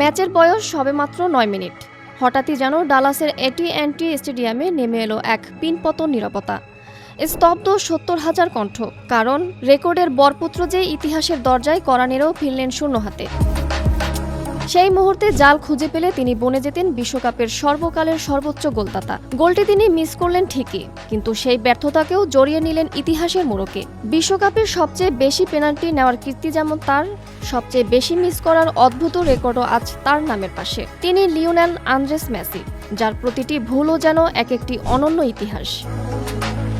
ম্যাচের বয়স সবেমাত্র ৯ মিনিট। হঠাৎই যেন ডালাসের AT&T স্টেডিয়ামে নেমে এলো এক পিনপতন নীরবতা। স্তব্ধ ৭০,০০০ কণ্ঠ, কারণ রেকর্ডের বরপুত্র যে ইতিহাসের দরজায় কড়া নেড়েও ফিরলেন শূন্য হাতে। সেই মুহূর্তে জাল খুঁজে পেলে তিনি বনে যেতেন বিশ্বকাপের সর্বকালের সর্বোচ্চ গোলদাতা। গোলটি তিনি মিস করলেন ঠিকই, কিন্তু সেই ব্যর্থতাকেও জড়িয়ে নিলেন ইতিহাসের মোড়কে। বিশ্বকাপের সবচেয়ে বেশি পেনাল্টি নেওয়ার কীর্তি যেমন তার, সবচেয়ে বেশি মিস করার অদ্ভুত রেকর্ডও আজ তার নামের পাশে। তিনি লিওনেল আন্দ্রেস মেসি, যার প্রতিটি ভুলও যেন এক একটি অনন্য ইতিহাস।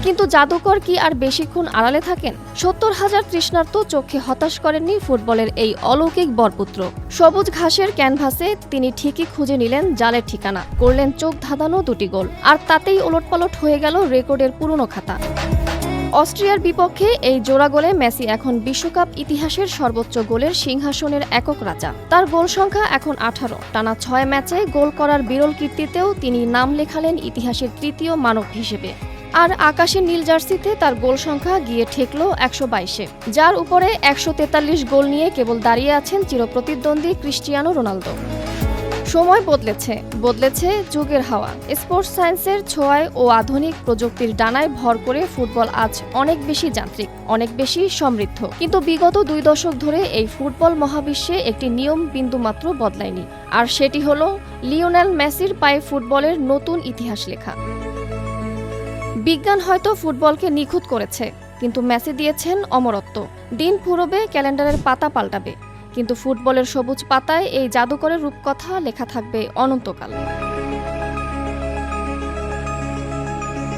কিন্তু জাদুকর কি আর বেশিক্ষণ আড়ালে থাকেন? ৭০,০০০ তৃষ্ণার্ত চোখে হতাশ করেননি ফুটবলের এই অলৌকিক বরপুত্র। সবুজ ঘাসের ক্যানভাসে তিনি ঠিকই খুঁজে নিলেন জালের ঠিকানা, করলেন চোখ ধাঁধানো দুটি গোল, আর তাতেই ওলটপালট হয়ে গেল রেকর্ডের পুরনো খাতা। অস্ট্রিয়ার বিপক্ষে এই জোড়া গোলে মেসি এখন বিশ্বকাপ ইতিহাসের সর্বোচ্চ গোলের সিংহাসনের একক রাজা। তার গোল সংখ্যা এখন ১৮। টানা ৬ ম্যাচে গোল করার বিরল কীর্তিতেও তিনি নাম লেখালেন ইতিহাসের তৃতীয় মানব হিসেবে। আর আকাশের নীল জার্সিতে তার গোল সংখ্যা গিয়ে ঠেকল ১২২-এ, যার উপরে ১৪৩ গোল নিয়ে কেবল দাঁড়িয়ে আছেন চিরপ্রতিদ্বন্দ্বী ক্রিস্টিয়ানো রোনালদো। সময় বদলেছে যুগের হাওয়া। স্পোর্টস সায়েন্সের ছোঁয়ায় ও আধুনিক প্রযুক্তির ডানায় ভর করে ফুটবল আজ অনেক বেশি যান্ত্রিক, অনেক বেশি সমৃদ্ধ। কিন্তু বিগত ২ দশক ধরে এই ফুটবল মহাবিশ্বে একটি নিয়ম বিন্দুমাত্র বদলায়নি, আর সেটি হলো লিওনেল মেসির পায়ে ফুটবলের নতুন ইতিহাস লেখা। বিজ্ঞান হয়তো ফুটবলকে নিখুঁত করেছে, কিন্তু মেসি দিয়েছেন অমরত্ব। দিন ফুরোবে, ক্যালেন্ডারের পাতা পাল্টাবে, কিন্তু ফুটবলের সবুজ পাতায় এই জাদুকরের রূপকথা লেখা থাকবে অনন্তকাল।